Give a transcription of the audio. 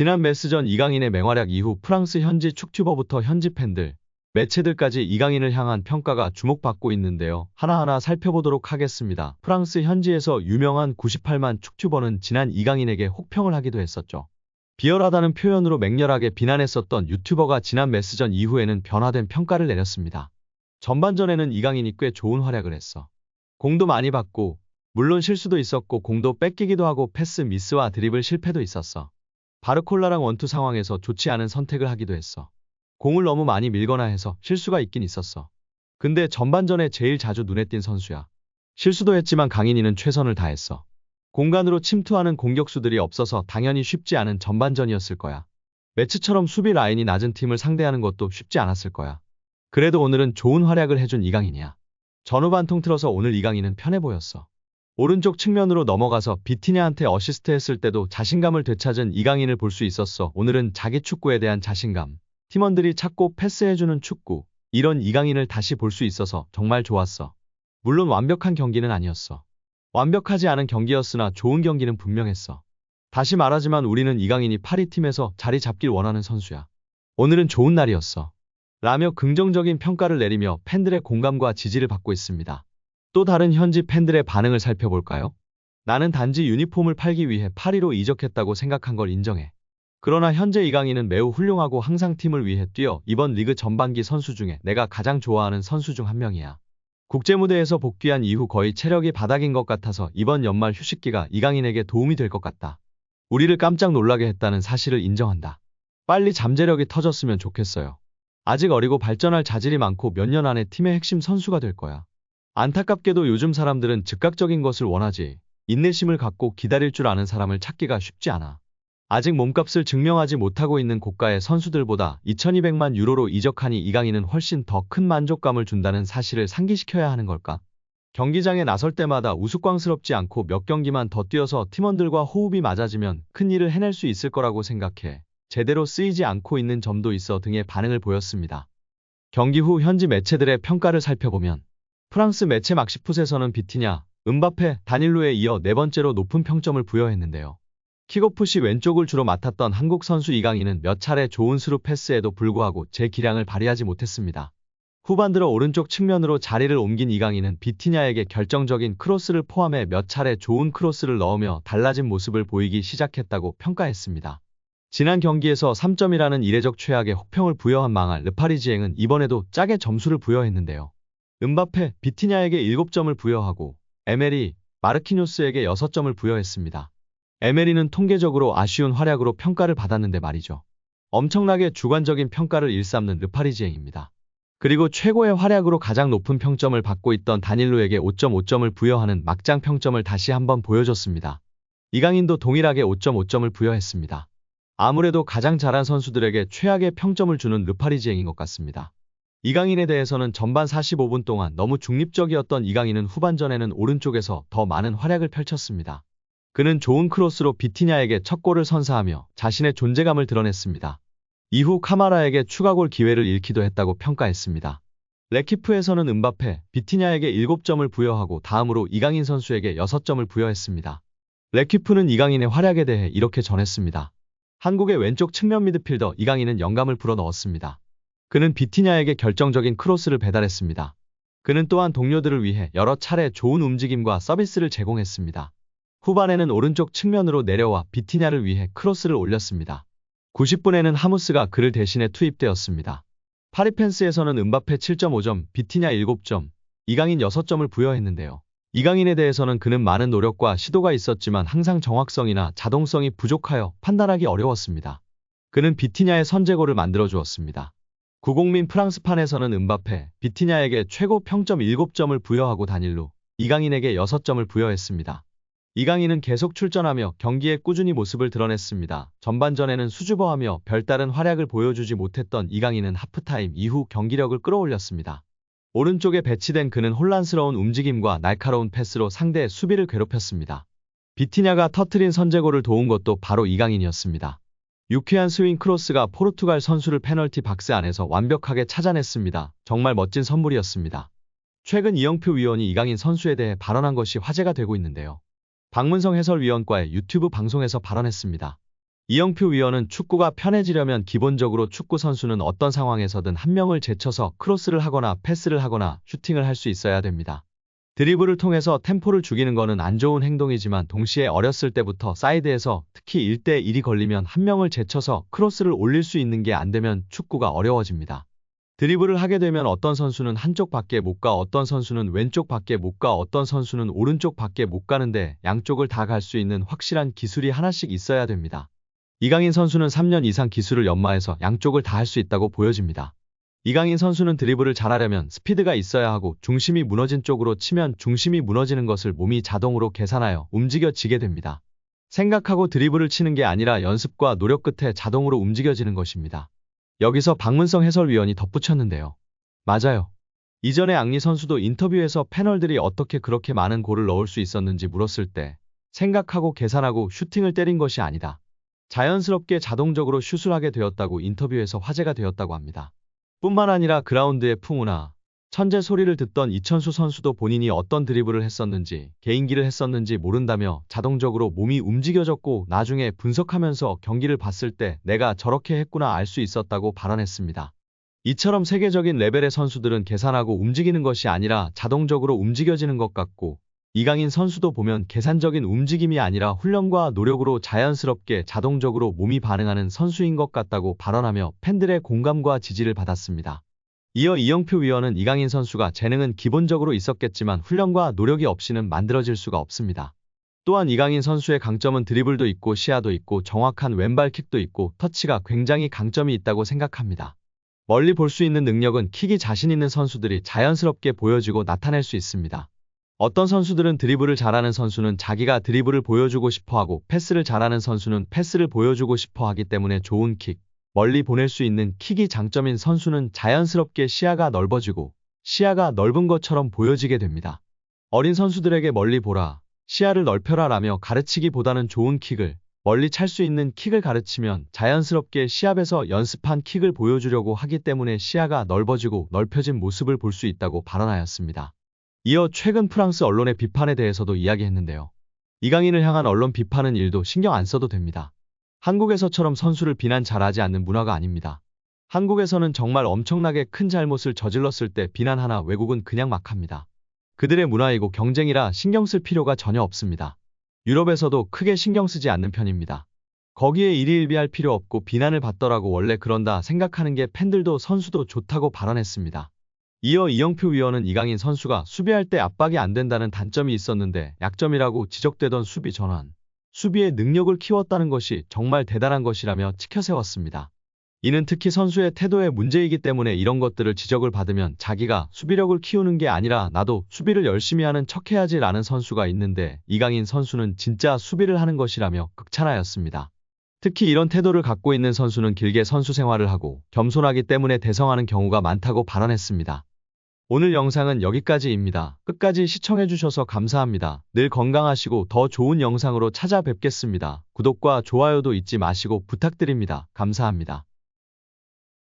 지난 메스전 이강인의 맹활약 이후 프랑스 현지 축튜버부터 현지 팬들, 매체들까지 이강인을 향한 평가가 주목받고 있는데요. 하나하나 살펴보도록 하겠습니다. 프랑스 현지에서 유명한 98만 축튜버는 지난 이강인에게 혹평을 하기도 했었죠. 비열하다는 표현으로 맹렬하게 비난했었던 유튜버가 지난 메스전 이후에는 변화된 평가를 내렸습니다. 전반전에는 이강인이 꽤 좋은 활약을 했어. 공도 많이 받고, 물론 실수도 있었고 공도 뺏기기도 하고 패스 미스와 드리블 실패도 있었어. 바르콜라랑 원투 상황에서 좋지 않은 선택을 하기도 했어. 공을 너무 많이 밀거나 해서 실수가 있긴 있었어. 근데 전반전에 제일 자주 눈에 띈 선수야. 실수도 했지만 강인이는 최선을 다했어. 공간으로 침투하는 공격수들이 없어서 당연히 쉽지 않은 전반전이었을 거야. 매치처럼 수비 라인이 낮은 팀을 상대하는 것도 쉽지 않았을 거야. 그래도 오늘은 좋은 활약을 해준 이강인이야. 전후반 통틀어서 오늘 이강인은 편해 보였어. 오른쪽 측면으로 넘어가서 비티냐한테 어시스트 했을 때도 자신감을 되찾은 이강인을 볼 수 있었어. 오늘은 자기 축구에 대한 자신감, 팀원들이 찾고 패스해주는 축구, 이런 이강인을 다시 볼 수 있어서 정말 좋았어. 물론 완벽한 경기는 아니었어. 완벽하지 않은 경기였으나 좋은 경기는 분명했어. 다시 말하지만 우리는 이강인이 파리 팀에서 자리 잡길 원하는 선수야. 오늘은 좋은 날이었어. 라며 긍정적인 평가를 내리며 팬들의 공감과 지지를 받고 있습니다. 또 다른 현지 팬들의 반응을 살펴볼까요? 나는 단지 유니폼을 팔기 위해 파리로 이적했다고 생각한 걸 인정해. 그러나 현재 이강인은 매우 훌륭하고 항상 팀을 위해 뛰어 이번 리그 전반기 선수 중에 내가 가장 좋아하는 선수 중 한 명이야. 국제무대에서 복귀한 이후 거의 체력이 바닥인 것 같아서 이번 연말 휴식기가 이강인에게 도움이 될 것 같다. 우리를 깜짝 놀라게 했다는 사실을 인정한다. 빨리 잠재력이 터졌으면 좋겠어요. 아직 어리고 발전할 자질이 많고 몇 년 안에 팀의 핵심 선수가 될 거야. 안타깝게도 요즘 사람들은 즉각적인 것을 원하지, 인내심을 갖고 기다릴 줄 아는 사람을 찾기가 쉽지 않아. 아직 몸값을 증명하지 못하고 있는 고가의 선수들보다 2200만 유로로 이적하니 이강인은 훨씬 더 큰 만족감을 준다는 사실을 상기시켜야 하는 걸까? 경기장에 나설 때마다 우스꽝스럽지 않고 몇 경기만 더 뛰어서 팀원들과 호흡이 맞아지면 큰 일을 해낼 수 있을 거라고 생각해. 제대로 쓰이지 않고 있는 점도 있어 등의 반응을 보였습니다. 경기 후 현지 매체들의 평가를 살펴보면 프랑스 매체 막시풋에서는 비티냐, 음바페, 다닐로에 이어 네 번째로 높은 평점을 부여했는데요. 킥오프 시 왼쪽을 주로 맡았던 한국 선수 이강인은 몇 차례 좋은 스루 패스에도 불구하고 제 기량을 발휘하지 못했습니다. 후반 들어 오른쪽 측면으로 자리를 옮긴 이강인은 비티냐에게 결정적인 크로스를 포함해 몇 차례 좋은 크로스를 넣으며 달라진 모습을 보이기 시작했다고 평가했습니다. 지난 경기에서 3점이라는 이례적 최악의 혹평을 부여한 망할 르파리지앵은 이번에도 짜게 점수를 부여했는데요. 음바페, 비티냐에게 7점을 부여하고 에메리, 마르키뇨스에게 6점을 부여했습니다. 에메리는 통계적으로 아쉬운 활약으로 평가를 받았는데 말이죠. 엄청나게 주관적인 평가를 일삼는 르파리지앵입니다. 그리고 최고의 활약으로 가장 높은 평점을 받고 있던 다닐로에게 5.5점을 부여하는 막장 평점을 다시 한번 보여줬습니다. 이강인도 동일하게 5.5점을 부여했습니다. 아무래도 가장 잘한 선수들에게 최악의 평점을 주는 르파리지앵인 것 같습니다. 이강인에 대해서는 전반 45분 동안 너무 중립적이었던 이강인은 후반전에는 오른쪽에서 더 많은 활약을 펼쳤습니다. 그는 좋은 크로스로 비티냐에게 첫 골을 선사하며 자신의 존재감을 드러냈습니다. 이후 카마라에게 추가골 기회를 잃기도 했다고 평가했습니다. 레키프에서는 음바페, 비티냐에게 7점을 부여하고 다음으로 이강인 선수에게 6점을 부여했습니다. 레키프는 이강인의 활약에 대해 이렇게 전했습니다. 한국의 왼쪽 측면 미드필더 이강인은 영감을 불어넣었습니다. 그는 비티냐에게 결정적인 크로스를 배달했습니다. 그는 또한 동료들을 위해 여러 차례 좋은 움직임과 서비스를 제공했습니다. 후반에는 오른쪽 측면으로 내려와 비티냐를 위해 크로스를 올렸습니다. 90분에는 하무스가 그를 대신해 투입되었습니다. 파리펜스에서는 음바페 7.5점, 비티냐 7점, 이강인 6점을 부여했는데요. 이강인에 대해서는 그는 많은 노력과 시도가 있었지만 항상 정확성이나 자동성이 부족하여 판단하기 어려웠습니다. 그는 비티냐의 선제골을 만들어주었습니다. 구공민 프랑스판에서는 음바페, 비티냐에게 최고 평점 7점을 부여하고 다닐로, 이강인에게 6점을 부여했습니다. 이강인은 계속 출전하며 경기에 꾸준히 모습을 드러냈습니다. 전반전에는 수줍어하며 별다른 활약을 보여주지 못했던 이강인은 하프타임 이후 경기력을 끌어올렸습니다. 오른쪽에 배치된 그는 혼란스러운 움직임과 날카로운 패스로 상대의 수비를 괴롭혔습니다. 비티냐가 터트린 선제골을 도운 것도 바로 이강인이었습니다. 유쾌한 스윙 크로스가 포르투갈 선수를 페널티 박스 안에서 완벽하게 찾아냈습니다. 정말 멋진 선물이었습니다. 최근 이영표 위원이 이강인 선수에 대해 발언한 것이 화제가 되고 있는데요. 박문성 해설위원과의 유튜브 방송에서 발언했습니다. 이영표 위원은 축구가 편해지려면 기본적으로 축구 선수는 어떤 상황에서든 한 명을 제쳐서 크로스를 하거나 패스를 하거나 슈팅을 할 수 있어야 됩니다. 드리블을 통해서 템포를 죽이는 거는 안 좋은 행동이지만 동시에 어렸을 때부터 사이드에서 특히 1대1이 걸리면 한 명을 제쳐서 크로스를 올릴 수 있는 게 안 되면 축구가 어려워집니다. 드리블을 하게 되면 어떤 선수는 한쪽 밖에 못 가, 어떤 선수는 왼쪽 밖에 못 가, 어떤 선수는 오른쪽 밖에 못 가는데 양쪽을 다 갈 수 있는 확실한 기술이 하나씩 있어야 됩니다. 이강인 선수는 3년 이상 기술을 연마해서 양쪽을 다 할 수 있다고 보여집니다. 이강인 선수는 드리블을 잘하려면 스피드가 있어야 하고 중심이 무너진 쪽으로 치면 중심이 무너지는 것을 몸이 자동으로 계산하여 움직여지게 됩니다. 생각하고 드리블을 치는 게 아니라 연습과 노력 끝에 자동으로 움직여지는 것입니다. 여기서 박문성 해설위원이 덧붙였는데요. 맞아요. 이전에 앙리 선수도 인터뷰에서 패널들이 어떻게 그렇게 많은 골을 넣을 수 있었는지 물었을 때 생각하고 계산하고 슈팅을 때린 것이 아니다. 자연스럽게 자동적으로 슛을 하게 되었다고 인터뷰에서 화제가 되었다고 합니다. 뿐만 아니라 그라운드의 풍우나 천재 소리를 듣던 이천수 선수도 본인이 어떤 드리블을 했었는지 개인기를 했었는지 모른다며 자동적으로 몸이 움직여졌고 나중에 분석하면서 경기를 봤을 때 내가 저렇게 했구나 알 수 있었다고 발언했습니다. 이처럼 세계적인 레벨의 선수들은 계산하고 움직이는 것이 아니라 자동적으로 움직여지는 것 같고 이강인 선수도 보면 계산적인 움직임이 아니라 훈련과 노력으로 자연스럽게 자동적으로 몸이 반응하는 선수인 것 같다고 발언하며 팬들의 공감과 지지를 받았습니다. 이어 이영표 위원은 이강인 선수가 재능은 기본적으로 있었겠지만 훈련과 노력이 없이는 만들어질 수가 없습니다. 또한 이강인 선수의 강점은 드리블도 있고 시야도 있고 정확한 왼발킥도 있고 터치가 굉장히 강점이 있다고 생각합니다. 멀리 볼 수 있는 능력은 킥이 자신 있는 선수들이 자연스럽게 보여지고 나타낼 수 있습니다. 어떤 선수들은 드리블을 잘하는 선수는 자기가 드리블을 보여주고 싶어하고 패스를 잘하는 선수는 패스를 보여주고 싶어하기 때문에 좋은 킥, 멀리 보낼 수 있는 킥이 장점인 선수는 자연스럽게 시야가 넓어지고 시야가 넓은 것처럼 보여지게 됩니다. 어린 선수들에게 멀리 보라, 시야를 넓혀라 라며 가르치기보다는 좋은 킥을 멀리 찰 수 있는 킥을 가르치면 자연스럽게 시합에서 연습한 킥을 보여주려고 하기 때문에 시야가 넓어지고 넓혀진 모습을 볼 수 있다고 발언하였습니다. 이어 최근 프랑스 언론의 비판에 대해서도 이야기했는데요. 이강인을 향한 언론 비판은 1도 신경 안 써도 됩니다. 한국에서처럼 선수를 비난 잘하지 않는 문화가 아닙니다. 한국에서는 정말 엄청나게 큰 잘못을 저질렀을 때 비난하나 외국은 그냥 막 합니다. 그들의 문화이고 경쟁이라 신경 쓸 필요가 전혀 없습니다. 유럽에서도 크게 신경 쓰지 않는 편입니다. 거기에 일희일비할 필요 없고 비난을 받더라고 원래 그런다 생각하는 게 팬들도 선수도 좋다고 발언했습니다. 이어 이영표 위원은 이강인 선수가 수비할 때 압박이 안 된다는 단점이 있었는데 약점이라고 지적되던 수비 전환, 수비의 능력을 키웠다는 것이 정말 대단한 것이라며 치켜세웠습니다. 이는 특히 선수의 태도의 문제이기 때문에 이런 것들을 지적을 받으면 자기가 수비력을 키우는 게 아니라 나도 수비를 열심히 하는 척해야지 라는 선수가 있는데 이강인 선수는 진짜 수비를 하는 것이라며 극찬하였습니다. 특히 이런 태도를 갖고 있는 선수는 길게 선수 생활을 하고 겸손하기 때문에 대성하는 경우가 많다고 발언했습니다. 오늘 영상은 여기까지입니다. 끝까지 시청해주셔서 감사합니다. 늘 건강하시고 더 좋은 영상으로 찾아뵙겠습니다. 구독과 좋아요도 잊지 마시고 부탁드립니다. 감사합니다.